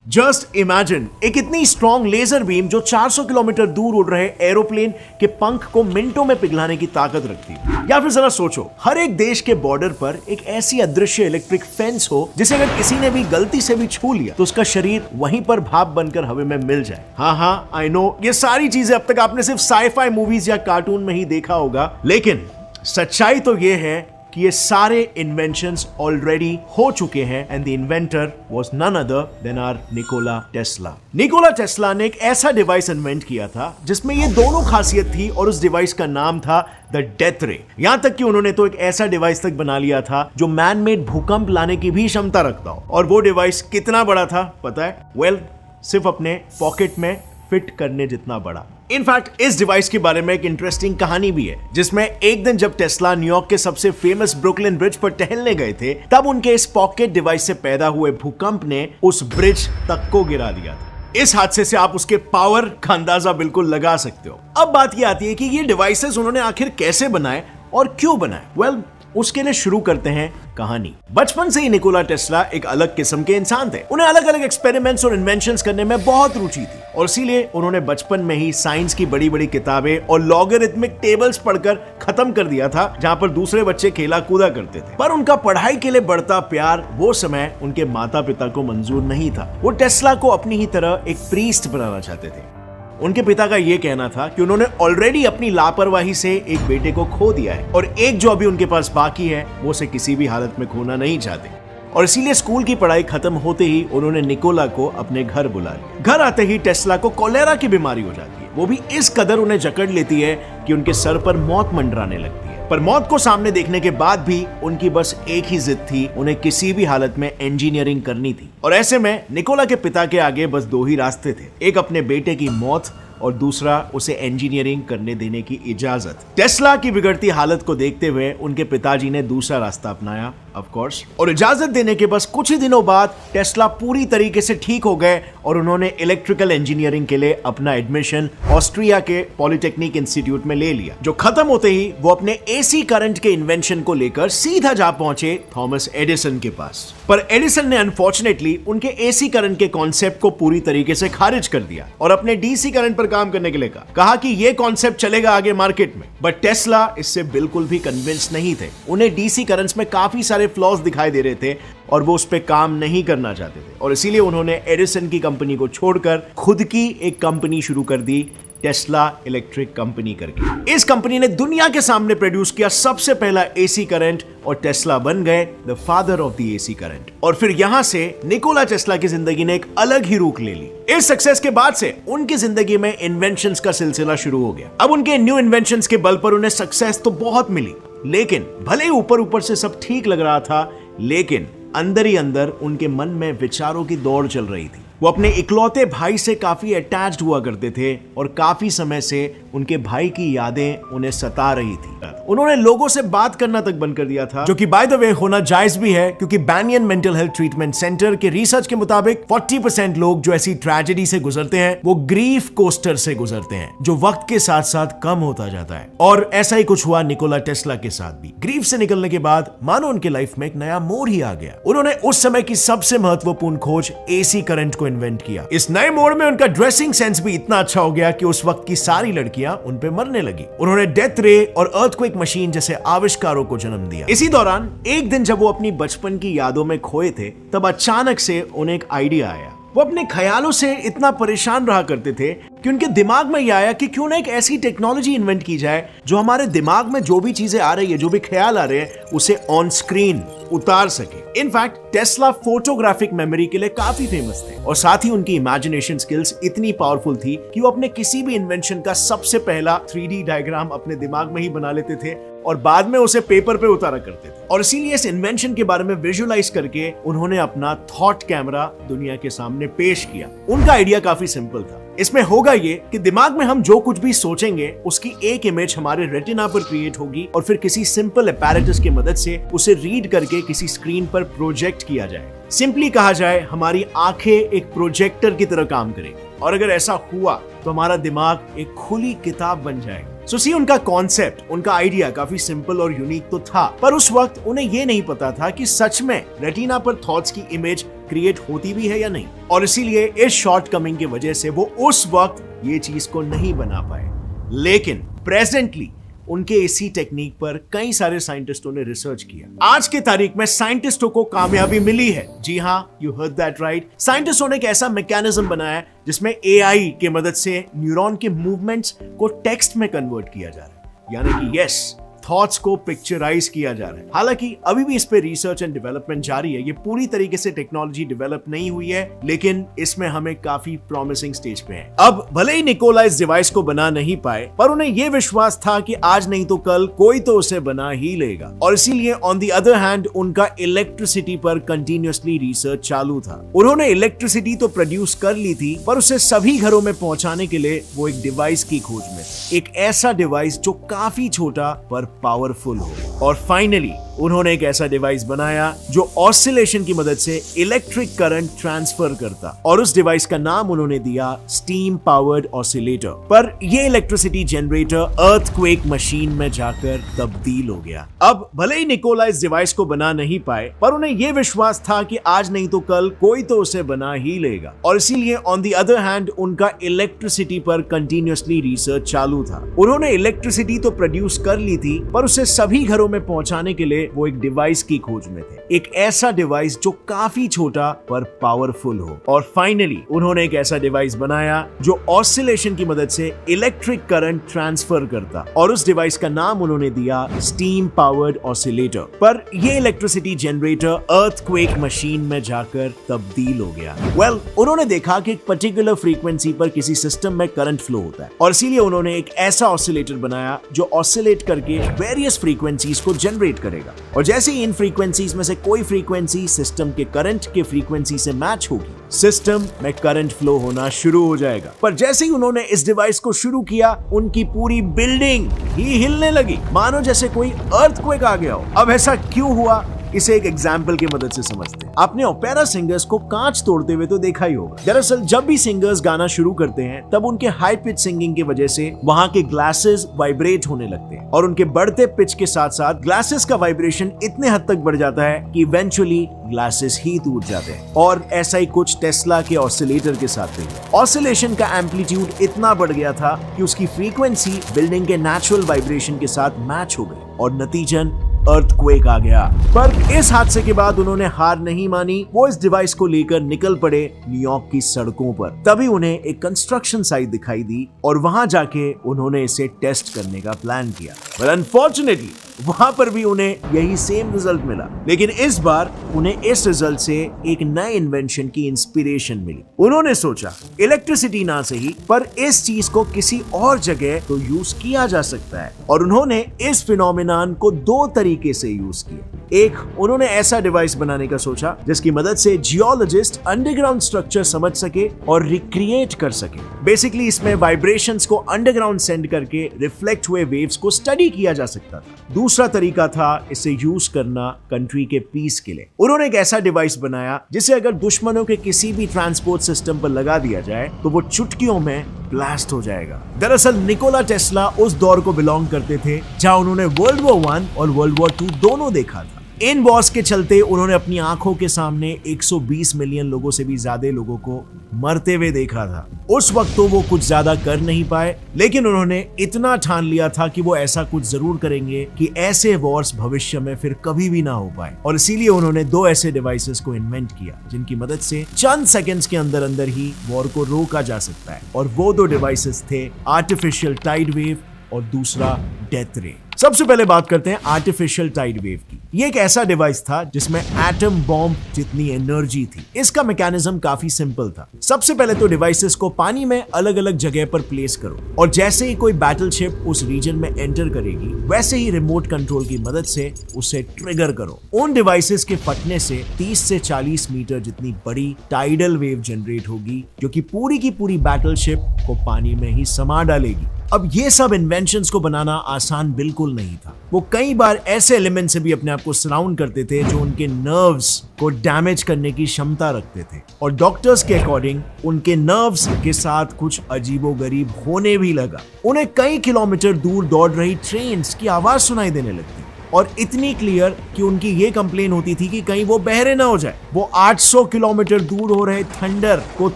Just imagine एक इतनी strong laser beam जो 400 किलोमीटर दूर उड़ रहे एरोप्लेन के पंख को मिनटों में पिघलाने की ताकत रखती है। या फिर जरा सोचो, हर एक देश के बॉर्डर पर एक ऐसी अदृश्य इलेक्ट्रिक फेंस हो जिसे अगर किसी ने भी गलती से भी छू लिया तो उसका शरीर वहीं पर भाप बनकर हवा में मिल जाए। हाँ, आई नो ये सारी चीजें अब तक आपने सिर्फ साई-फाई मूवीज या कार्टून में ही देखा होगा, लेकिन सच्चाई तो ये है कि ये सारे इन्वेंशंस ऑलरेडी हो चुके हैं and the inventor was none other than our Nikola Tesla. Nikola Tesla ने एक ऐसा डिवाइस इन्वेंट किया था जिसमें ये दोनों खासियत थी और उस डिवाइस का नाम था द डेथ रे। यहां तक कि उन्होंने तो एक ऐसा डिवाइस तक बना लिया था जो मैन मेड भूकंप लाने की भी क्षमता रखता हो। और वो डिवाइस कितना बड़ा था पता है? वेल, सिर्फ अपने पॉकेट में फिट करने जितना बड़ा। इनफैक्ट इस डिवाइस के बारे में एक इंटरेस्टिंग कहानी भी है, जिसमें एक दिन जब टेस्ला न्यूयॉर्क के सबसे फेमस ब्रुकलिन ब्रिज पर टहलने गए थे, तब उनके इस पॉकेट डिवाइस से पैदा हुए भूकंप ने उस ब्रिज तक को गिरा दिया था। इस हादसे से आप उसके पावर का अंदाजा बिल्कुल लगा सकते हो। अब बात यह आती है कि ये डिवाइसेस उन्होंने आखिर कैसे बनाए और क्यों बनाए। वेल, उसके लिए शुरू करते हैं कहानी। बचपन से ही निकोला टेस्ला एक अलग किस्म के इंसान थे। उन्हें अलग अलग एक्सपेरिमेंट्स और इन्वेंशंस करने में बहुत रुचि थी और इसीलिए उन्होंने बचपन में ही साइंस की बड़ी बड़ी किताबें और लॉगरिथमिक टेबल्स पढ़कर खत्म कर दिया था, जहां पर दूसरे बच्चे खेला कूदा करते थे। पर उनका पढ़ाई के लिए बढ़ता प्यार वो समय उनके माता पिता को मंजूर नहीं था। वो टेस्ला को अपनी ही तरह एक प्रीस्ट बनाना चाहते थे। उनके पिता का यह कहना था कि उन्होंने ऑलरेडी अपनी लापरवाही से एक बेटे को खो दिया है और एक जो अभी उनके पास बाकी है वो उसे किसी भी हालत में खोना नहीं चाहते। और इसीलिए स्कूल की पढ़ाई खत्म होते ही उन्होंने निकोला को अपने घर बुला लिया। घर आते ही टेस्ला को कोलेरा की बीमारी हो जाती है। वो भी इस कदर उन्हें जकड़ लेती है कि उनके सर पर मौत मंडराने लगती है। पर मौत को सामने देखने के बाद भी उनकी बस एक ही जिद थी, उन्हें किसी भी हालत में इंजीनियरिंग करनी थी। और ऐसे में निकोला के पिता के आगे बस दो ही रास्ते थे, एक अपने बेटे की मौत और दूसरा उसे इंजीनियरिंग करने देने की इजाजत। टेस्ला की बिगड़ती हालत को देखते हुए उनके पिताजी ने दूसरा रास्ता अपनाया, ऑफ कोर्स। और इजाजत देने के बस कुछ ही दिनों बाद टेस्ला पूरी तरीके से ठीक हो गए और उन्होंने इलेक्ट्रिकल इंजीनियरिंग के लिए अपना एडमिशन ऑस्ट्रिया के पॉलिटेक्निक इंस्टीट्यूट में ले लिया, जो खत्म होते ही वो अपने एसी करंट के इन्वेंशन को लेकर सीधा जा पहुंचे थॉमस एडिसन के पास। पर एडिसन ने अनफॉर्चुनेटली उनके एसी करंट के कॉन्सेप्ट को पूरी तरीके से खारिज कर दिया और अपने डीसी करंट पर काम करने के लिए कहा कि यह कॉन्सेप्ट चलेगा आगे मार्केट में। बट टेस्ला इससे बिल्कुल भी कन्विंस नहीं थे। उन्हें डीसी करंट्स में काफी सारे फ्लॉज दिखाई दे रहे थे और वो उस पे काम नहीं करना चाहते थे और इसीलिए उन्होंने एडिसन की कंपनी को छोड़कर खुद की एक कंपनी शुरू कर दी, टेस्ला इलेक्ट्रिक कंपनी करके। इस कंपनी ने दुनिया के सामने प्रोड्यूस किया सबसे पहला एसी करंट और टेस्ला बन गए the father of the AC current. और फिर यहां से निकोला टेस्ला की जिंदगी ने एक अलग ही रुख ले ली। इस सक्सेस के बाद से उनकी जिंदगी में इन्वेंशंस का सिलसिला शुरू हो गया। अब उनके न्यू इन्वेंशंस के बल पर उन्हें सक्सेस तो बहुत मिली, लेकिन भले ही ऊपर ऊपर से सब ठीक लग रहा था, लेकिन अंदर ही अंदर उनके मन में विचारों की दौड़ चल रही थी। वो अपने इकलौते भाई से काफी अटैच्ड हुआ करते थे और काफी समय से उनके भाई की यादें उन्हें सता रही थी। उन्होंने लोगों से बात करना तक बंद कर दिया था, जो कि बाय द वे होना जायज भी है, क्योंकि banyan mental health treatment centre के रिसर्च के मुताबिक 40% लोग जो ऐसी ट्रेजेडी से गुजरते हैं वो ग्रीफ कोस्टर से गुजरते हैं, जो वक्त के साथ साथ कम होता जाता है। और ऐसा ही कुछ हुआ निकोला टेस्ला के साथ भी। ग्रीफ से निकलने के बाद मानो उनके लाइफ में एक नया मोड़ ही आ गया। उन्होंने उस समय की सबसे महत्वपूर्ण खोज एसी करंट को इन्वेंट किया। इस नए मोड़ में उनका ड्रेसिंग सेंस भी इतना अच्छा हो गया कि उस वक्त की सारी लड़कियां उन पे मरने लगी। उन्होंने डेथ रे और अर्थक्वेक मशीन जैसे आविष्कारों को जन्म दिया। इसी दौरान एक दिन जब वो अपनी बचपन की यादों में खोए थे, तब अचानक से उन्हें एक आइडिया आया। वो अपने ख्यालों से इतना परेशान रहा करते थे कि उनके दिमाग में यह आया कि क्यों ना एक ऐसी टेक्नोलॉजी इन्वेंट की जाए जो हमारे दिमाग में जो भी चीजें आ रही है, जो भी ख्याल आ रहे हैं, उसे ऑन स्क्रीन उतार सके। इनफैक्ट टेस्ला फोटोग्राफिक मेमोरी के लिए काफी फेमस थे और साथ ही उनकी इमेजिनेशन स्किल्स इतनी पावरफुल थी कि वो अपने किसी भी इन्वेंशन का सबसे पहला 3D डायग्राम अपने दिमाग में ही बना लेते थे और बाद में उसे पेपर पे उतारा करते थे। और इसीलिए इस इन्वेंशन के बारे में विजुअलाइज करके उन्होंने अपना थॉट कैमरा दुनिया के सामने पेश किया। उनका आइडिया काफी सिंपल था। इसमें होगा ये कि दिमाग में हम जो कुछ भी सोचेंगे उसकी एक इमेज हमारे रेटिना पर क्रिएट होगी और फिर किसी सिंपल अपैरेटस की मदद से उसे रीड करके किसी स्क्रीन पर प्रोजेक्ट किया जाए। सिंपली कहा जाए, हमारी आंखें एक प्रोजेक्टर की तरह काम करेंगी और अगर ऐसा हुआ तो हमारा दिमाग एक खुली किताब बन जाएगा। सी उनका कॉन्सेप्ट, उनका आइडिया काफी सिंपल और यूनिक तो था, पर उस वक्त उन्हें यह नहीं पता था कि सच में रेटिना पर थॉट्स की इमेज क्रिएट होती भी है या नहीं, और इसीलिए इस शॉर्टकमिंग की वजह से वो उस वक्त ये चीज को नहीं बना पाए। लेकिन प्रेजेंटली उनके इसी टेक्निक पर कई सारे साइंटिस्टों ने रिसर्च किया। आज की तारीख में साइंटिस्टों को कामयाबी मिली है। जी हां, यू हर्ड दैट राइट। साइंटिस्टों ने एक ऐसा मैकेनिज्म बनाया है जिसमें एआई की मदद से न्यूरॉन के मूवमेंट्स को टेक्स्ट में कन्वर्ट किया जा रहा है, यानी कि यस, थॉट्स को पिक्चराइज किया जा रहा है। हालांकि अभी भी इस पे रिसर्च एंड डेवलपमेंट जारी है। ये पूरी तरीके से टेक्नोलॉजी डेवलप नहीं हुई है, लेकिन इसमें हमें काफी प्रॉमिसिंग स्टेज पे है। अब भले ही निकोला इस डिवाइस को बना नहीं पाए, पर उन्हें यह विश्वास था कि आज नहीं तो कल कोई तो उसे बना ही लेगा, और इसीलिए ऑन द अदर हैंड उनका इलेक्ट्रिसिटी पर कंटिन्यूअसली रिसर्च चालू था। उन्होंने इलेक्ट्रिसिटी तो प्रोड्यूस कर ली थी, पर उसे सभी घरों में पहुंचाने के लिए वो एक डिवाइस की खोज में थे। एक ऐसा डिवाइस जो काफी छोटा पर पावरफुल हो। और फाइनली उन्होंने एक ऐसा डिवाइस बनाया जो ऑसिलेशन की मदद से इलेक्ट्रिक करंट ट्रांसफर करता, और उस डिवाइस का नाम उन्होंने दिया स्टीम पावर्ड ऑसिलेटर। पर यह इलेक्ट्रिसिटी जनरेटर अर्थक्वेक मशीन में जाकर तब्दील हो गया। अब भले ही निकोला इस डिवाइस को बना नहीं पाए, पर उन्हें यह विश्वास था कि आज नहीं तो कल कोई तो उसे बना ही लेगा, और इसीलिए ऑन द अदर हैंड उनका इलेक्ट्रिसिटी पर कंटिन्यूअसली रिसर्च चालू था। उन्होंने इलेक्ट्रिसिटी तो प्रोड्यूस कर ली थी, पर उसे सभी घरों में पहुंचाने के लिए वो एक डिवाइस की खोज में थे। एक ऐसा डिवाइस जो काफी छोटा पर पावरफुल हो। और फाइनली उन्होंने एक ऐसा डिवाइस बनाया जो ऑसिलेशन की मदद से इलेक्ट्रिक करंट ट्रांसफर करता, और उस डिवाइस का नाम उन्होंने दिया स्टीम पावर्ड ऑसिलेटर। पर यह इलेक्ट्रिसिटी जनरेटर अर्थक्वेक मशीन में जाकर तब्दील हो गया। वेल, उन्होंने देखा कि एक पर्टिकुलर फ्रीक्वेंसी पर किसी सिस्टम में करंट फ्लो होता है, और इसीलिए उन्होंने एक ऐसा ऑसिलेटर बनाया जो ऑसिलेट करके वेरियस फ्रीक्वेंसीज को जनरेट करेगा, और जैसे ही इन फ्रीक्वेंसीज में से कोई फ्रीक्वेंसी सिस्टम के करंट के फ्रीक्वेंसी से मैच होगी, सिस्टम में करंट फ्लो होना शुरू हो जाएगा। पर जैसे ही उन्होंने इस डिवाइस को शुरू किया, उनकी पूरी बिल्डिंग ही हिलने लगी, मानो जैसे कोई अर्थक्वेक आ गया हो। अब ऐसा क्यों हुआ, इसे एक एग्जाम्पल की मदद से समझते हैं। आपने ओपेरा सिंगर्स को कांच तोड़ते हुए तो देखा ही होगा। दरअसल जब भी सिंगर्स गाना शुरू करते हैं, तब उनके हाई पिच सिंगिंग की वजह से वहां के ग्लासेस वाइब्रेट होने लगते हैं, और उनके बढ़ते पिच के साथ साथ ग्लासेस का वाइब्रेशन इतने हद तक बढ़ जाता है कि इवेंचुअली ग्लासेस ही टूट जाते हैं। और ऐसा ही कुछ टेस्ला के ऑसिलेटर के साथ हुआ। ऑसिलेशन का एम्पलीट्यूड इतना बढ़ गया था कि उसकी फ्रीक्वेंसी बिल्डिंग के नेचुरल वाइब्रेशन के साथ मैच हो गई, और नतीजन अर्थक्वेक आ गया। पर इस हादसे के बाद उन्होंने हार नहीं मानी। वो इस डिवाइस को लेकर निकल पड़े न्यूयॉर्क की सड़कों पर। तभी उन्हें एक कंस्ट्रक्शन साइट दिखाई दी, और वहां जाके उन्होंने इसे टेस्ट करने का प्लान किया। पर अनफॉर्चुनेटली वहां पर भी उन्हें यही सेम रिजल्ट मिला, लेकिन इस बार उन्हें इस रिजल्ट से एक नए इन्वेंशन की इंस्पिरेशन मिली। उन्होंने सोचा इलेक्ट्रिसिटी ना सही, पर इस चीज को किसी और जगह तो यूज किया जा सकता है, और उन्होंने इस फिनोमिनन को दो तरीके से यूज किया। एक, उन्होंने ऐसा डिवाइस बनाने का सोचा जिसकी मदद से जियोलॉजिस्ट अंडरग्राउंड स्ट्रक्चर समझ सके और रिक्रिएट कर सके। बेसिकली इसमें वाइब्रेशंस को अंडरग्राउंड सेंड करके रिफ्लेक्ट हुए वेव्स को स्टडी किया जा सकता था। दूसरा तरीका था इसे यूज करना कंट्री के पीस के लिए। उन्होंने एक ऐसा डिवाइस बनाया जिसे अगर दुश्मनों के किसी भी ट्रांसपोर्ट सिस्टम पर लगा दिया जाए तो वो चुटकियों में ब्लास्ट हो जाएगा। दरअसल निकोला टेस्ला उस दौर को बिलोंग करते थे जहां उन्होंने वर्ल्ड वॉर 1 और वर्ल्ड वॉर 2 दोनों देखा था। इन वॉर्स के चलते उन्होंने अपनी आंखों के सामने 120 मिलियन लोगों से भी ज्यादा लोगों को मरते हुए देखा था। उस वक्त तो वो कुछ ज्यादा कर नहीं पाए, लेकिन उन्होंने इतना ठान लिया था कि वो ऐसा कुछ जरूर करेंगे कि ऐसे वॉर्स भविष्य में फिर कभी भी ना हो पाए। और इसीलिए उन्होंने दो ऐसे डिवाइसेस को इन्वेंट किया जिनकी मदद से चंद सेकंड्स के अंदर अंदर ही वॉर को रोका जा सकता है। और वो दो डिवाइसेस थे आर्टिफिशियल टाइड वेव और दूसरा डेथ रे। सबसे पहले बात करते हैं आर्टिफिशियल टाइड वेव की। ये एक ऐसा डिवाइस था जिसमें एटम बॉम्ब जितनी एनर्जी थी। इसका मैकेनिज्म काफी सिंपल था। सबसे पहले तो डिवाइसेस को पानी में अलग अलग जगह पर प्लेस करो, और जैसे ही कोई बैटलशिप उस रीजन में एंटर करेगी, वैसे ही रिमोट कंट्रोल की मदद से उसे ट्रिगर करो। उन डिवाइसेस के फटने से 30 से 40 मीटर जितनी बड़ी टाइडल वेव जनरेट होगी, जो कि पूरी की पूरी बैटलशिप को पानी में ही समा डालेगी। अब ये सब इन्वेंशंस को बनाना आसान बिल्कुल नहीं था। वो कई बार ऐसे एलिमेंट से भी अपने आप को सराउंड करते थे जो उनके नर्व्स को डैमेज करने की क्षमता रखते थे, और डॉक्टर्स के अकॉर्डिंग उनके नर्व्स के साथ कुछ अजीबोगरीब होने भी लगा। उन्हें कई किलोमीटर दूर दौड़ रही ट्रेन्स की आवाज सुनाई देने लगती। और इतनी क्लियर कि उनकी ये कंप्लेन होती थी कि कहीं वो बहरे ना हो जाए। वो 800 किलोमीटर दूर हो रहे थंडर को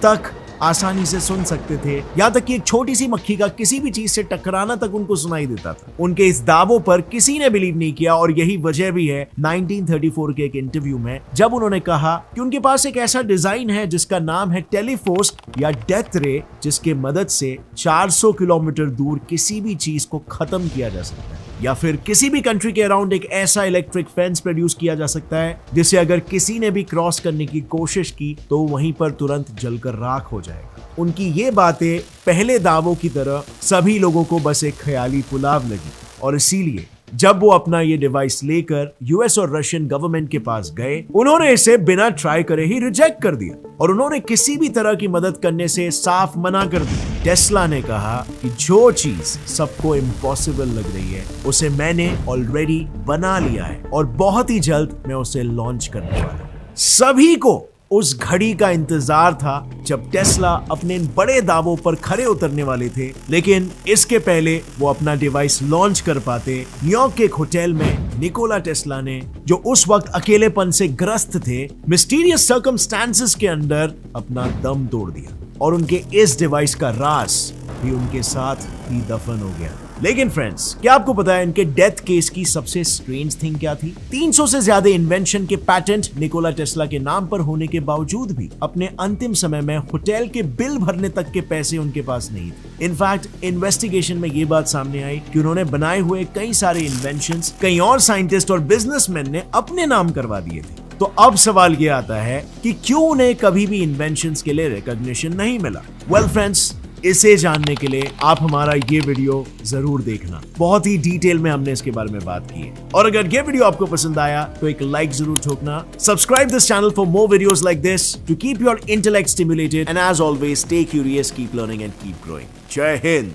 तक आसानी से सुन सकते थे, यहां तक कि एक छोटी सी मक्खी का किसी भी चीज से टकराना तक उनको सुनाई देता था। उनके इस दावों पर किसी ने बिलीव नहीं किया और यही वजह भी है 1934 के एक इंटरव्यू में जब उन्होंने कहा कि उनके पास एक ऐसा डिजाइन है जिसका नाम है टेलीफोर्स या डेथ रे, जिसके मदद से 400 किलोमीटर दूर किसी भी चीज को खत्म किया जा सकता है, या फिर किसी भी कंट्री के अराउंड एक ऐसा इलेक्ट्रिक फेंस प्रोड्यूस किया जा सकता है जिसे अगर किसी ने भी क्रॉस करने की कोशिश की तो वहीं पर तुरंत जलकर राख हो जाएगा। उनकी ये बातें पहले दावों की तरह सभी लोगों को बस एक ख्याली पुलाव लगी और इसीलिए जब वो अपना ये डिवाइस लेकर यूएस और रशियन गवर्नमेंट के पास गए, उन्होंने इसे बिना ट्राई करे ही रिजेक्ट कर दिया और उन्होंने किसी भी तरह की मदद करने से साफ मना कर दिया। टेस्ला ने कहा कि जो चीज सबको इम्पॉसिबल लग रही है उसे मैंने ऑलरेडी बना लिया है और बहुत ही जल्द मैं उसे लॉन्च करने वाला हूं। सभी को उस घड़ी का इंतजार था जब टेस्ला अपने इन बड़े दावों पर खरे उतरने वाले थे, लेकिन इसके पहले वो अपना डिवाइस लॉन्च कर पाते, न्यूयॉर्क के एक होटल में निकोला टेस्ला ने, जो उस वक्त अकेलेपन से ग्रस्त थे, मिस्टीरियस सर्कमस्टेंसेस के अंदर अपना दम तोड़ दिया और उनके इस डिवाइस का राज भी उनके साथ ही दफन हो गया। लेकिन फ्रेंड्स, क्या आपको पता है इनके डेथ केस की सबसे स्ट्रेंज थिंग क्या थी? 300 से ज्यादा इन्वेंशन के पैटेंट निकोला टेस्ला के नाम पर होने के बावजूद भी अपने अंतिम समय में होटल के बिल भरने तक के पैसे उनके पास नहीं थे। इनफैक्ट इन्वेस्टिगेशन में ये बात सामने आई कि उन्होंने बनाए हुए कई सारे इन्वेंशंस कई और साइंटिस्ट और बिजनेसमैन ने अपने नाम करवा दिए थे। तो अब सवाल ये आता है कि क्यों उन्हें कभी भी इन्वेंशंस के लिए रिकॉग्निशन नहीं मिला? वेल फ्रेंड्स, इसे जानने के लिए आप हमारा ये वीडियो जरूर देखना। बहुत ही डिटेल में हमने इसके बारे में बात की है और अगर ये वीडियो आपको पसंद आया तो एक लाइक जरूर ठोकना। Subscribe this channel for more videos like this to keep your intellect stimulated and as always stay curious, keep learning and keep growing. जय हिंद।